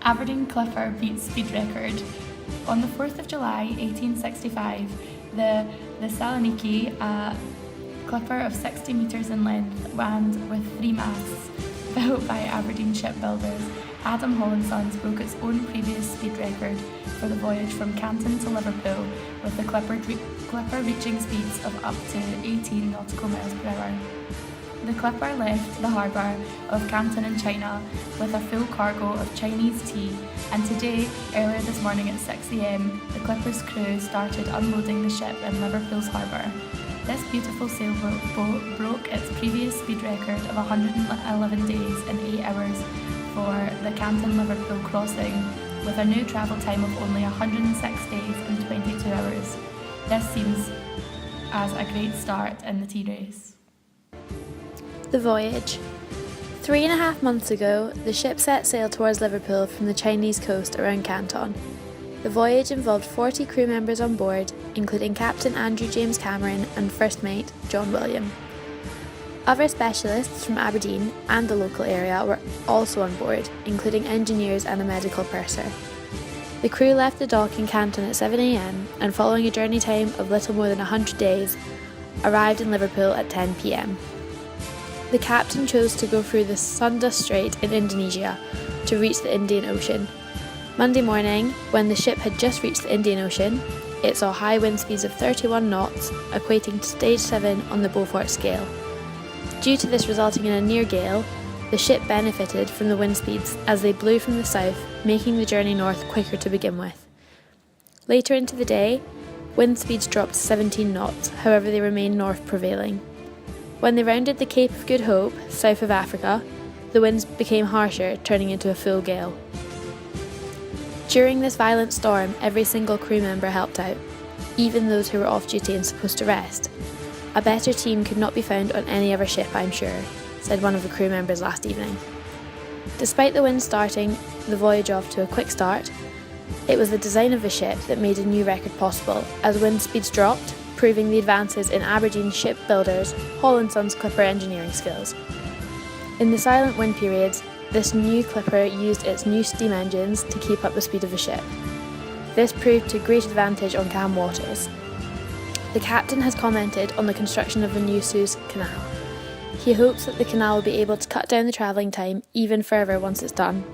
Aberdeen Clipper beats speed record. On the 4th of July 1865, the Thessaliniki Clipper of 60 metres in length and with 3 masts, built by Aberdeen shipbuilders, Adam Hall and Sons broke its own previous speed record for the voyage from Canton to Liverpool, with the Clipper reaching speeds of up to 18 nautical miles per hour. The Clipper left the harbour of Canton in China with a full cargo of Chinese tea, and today, earlier this morning at 6 a.m, the Clipper's crew started unloading the ship in Liverpool's harbour. This beautiful sailboat broke its previous speed record of 111 days and 8 hours for the Canton-Liverpool crossing, with a new travel time of only 106 days and 22 hours. This seems as a great start in the tea race. The voyage. 3.5 months ago, the ship set sail towards Liverpool from the Chinese coast around Canton. The voyage involved 40 crew members on board, including Captain Andrew James Cameron and First Mate John William. Other specialists from Aberdeen and the local area were also on board, including engineers and a medical purser. The crew left the dock in Canton at 7 a.m, and following a journey time of little more than 100 days, arrived in Liverpool at 10 p.m. The captain chose to go through the Sunda Strait in Indonesia to reach the Indian Ocean. Monday morning, when the ship had just reached the Indian Ocean, it saw high wind speeds of 31 knots, equating to stage 7 on the Beaufort scale. Due to this resulting in a near gale, the ship benefited from the wind speeds as they blew from the south, making the journey north quicker to begin with. Later into the day, wind speeds dropped to 17 knots, however they remained north prevailing. When they rounded the Cape of Good Hope, south of Africa, the winds became harsher, turning into a full gale. During this violent storm, every single crew member helped out, even those who were off duty and supposed to rest. "A better team could not be found on any other ship, I'm sure," said one of the crew members last evening. Despite the wind starting the voyage off to a quick start, it was the design of the ship that made a new record possible, as wind speeds dropped, proving the advances in Aberdeen shipbuilders' Hall and Sons Clipper engineering skills. In the silent wind periods, this new Clipper used its new steam engines to keep up the speed of the ship. This proved to great advantage on calm waters. The captain has commented on the construction of the new Suez Canal. He hopes that the canal will be able to cut down the travelling time even further once it's done.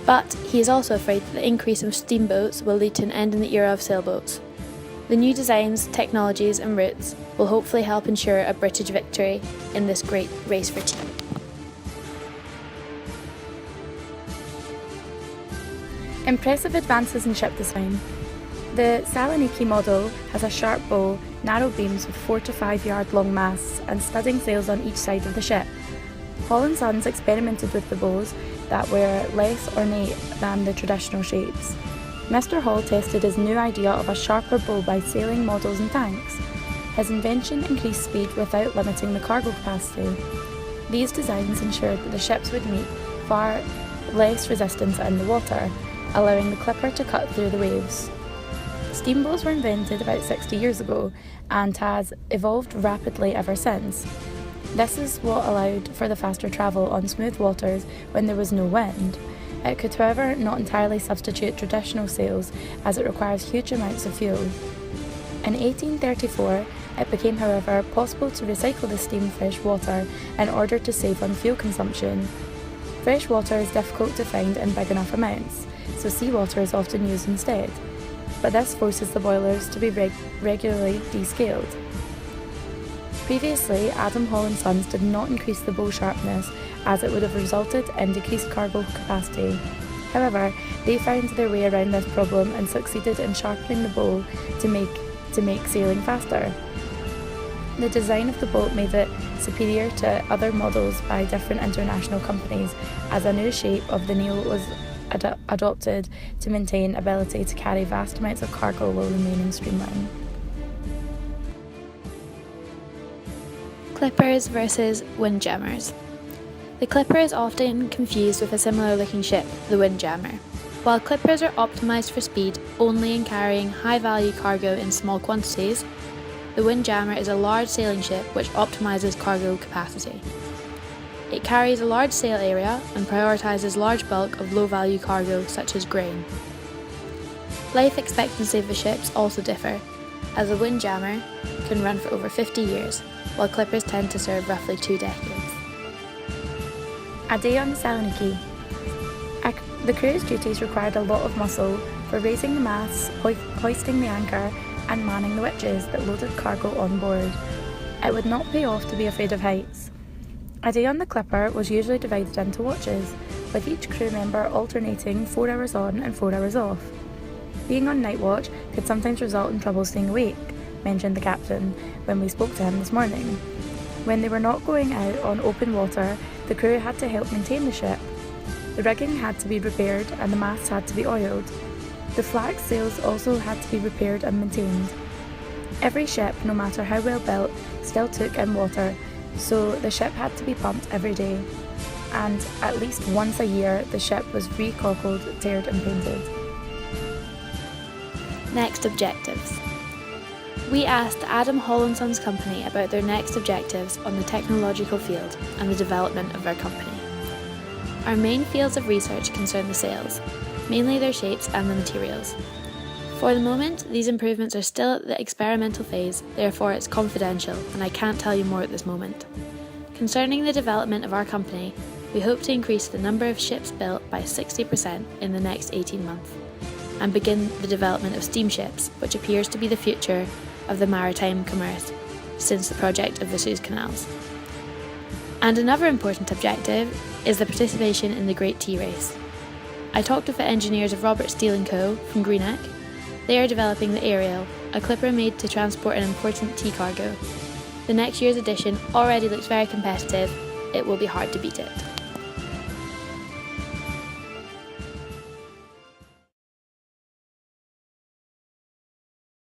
But he is also afraid that the increase of steamboats will lead to an end in the era of sailboats. The new designs, technologies and routes will hopefully help ensure a British victory in this great race for tea. Impressive advances in ship design. The Thessaliniki model has a sharp bow, narrow beams with 4 to 5 yard long masts and studding sails on each side of the ship. Hall and Sons experimented with the bows that were less ornate than the traditional shapes. Mr. Hall tested his new idea of a sharper bow by sailing models and tanks. His invention increased speed without limiting the cargo capacity. These designs ensured that the ships would meet far less resistance in the water, allowing the Clipper to cut through the waves. Steamboats were invented about 60 years ago and has evolved rapidly ever since. This is what allowed for the faster travel on smooth waters when there was no wind. It could, however, not entirely substitute traditional sails as it requires huge amounts of fuel. In 1834, it became, however, possible to recycle the steam fresh water in order to save on fuel consumption. Fresh water is difficult to find in big enough amounts, so seawater is often used instead. But this forces the boilers to be regularly descaled. Previously, Adam Hall and Sons did not increase the bow sharpness as it would have resulted in decreased cargo capacity. However, they found their way around this problem and succeeded in sharpening the bow to make sailing faster. The design of the boat made it superior to other models by different international companies, as a new shape of the neo was adopted to maintain ability to carry vast amounts of cargo while remaining streamlined. Clippers versus windjammers. The Clipper is often confused with a similar looking ship, the windjammer. While Clippers are optimised for speed only in carrying high value cargo in small quantities, the windjammer is a large sailing ship which optimises cargo capacity. It carries a large sail area and prioritises large bulk of low-value cargo such as grain. Life expectancy of the ships also differ, as a windjammer can run for over 50 years, while clippers tend to serve roughly 2 decades. A day on the Thessaliniki. The crew's duties required a lot of muscle for raising the masts, hoisting the anchor and manning the winches that loaded cargo on board. It would not pay off to be afraid of heights. A day on the Clipper was usually divided into watches, with each crew member alternating 4 hours on and 4 hours off. Being on night watch could sometimes result in trouble staying awake, mentioned the captain when we spoke to him this morning. When they were not going out on open water, the crew had to help maintain the ship. The rigging had to be repaired and the masts had to be oiled. The flag sails also had to be repaired and maintained. Every ship, no matter how well built, still took in water, so the ship had to be pumped every day. And at least once a year, the ship was recockled, taired and painted. Next objectives. We asked Adam Hall & Sons Company about their next objectives on the technological field and the development of their company. Our main fields of research concern the sails, mainly their shapes and the materials. For the moment, these improvements are still at the experimental phase, therefore it's confidential and I can't tell you more at this moment. Concerning the development of our company, we hope to increase the number of ships built by 60% in the next 18 months, and begin the development of steamships, which appears to be the future of the maritime commerce since the project of the Suez Canals. And another important objective is the participation in the Great Tea Race. I talked with the engineers of Robert Steele & Co. from Greenock. They are developing the Ariel, a clipper made to transport an important tea cargo. The next year's edition already looks very competitive. It will be hard to beat it.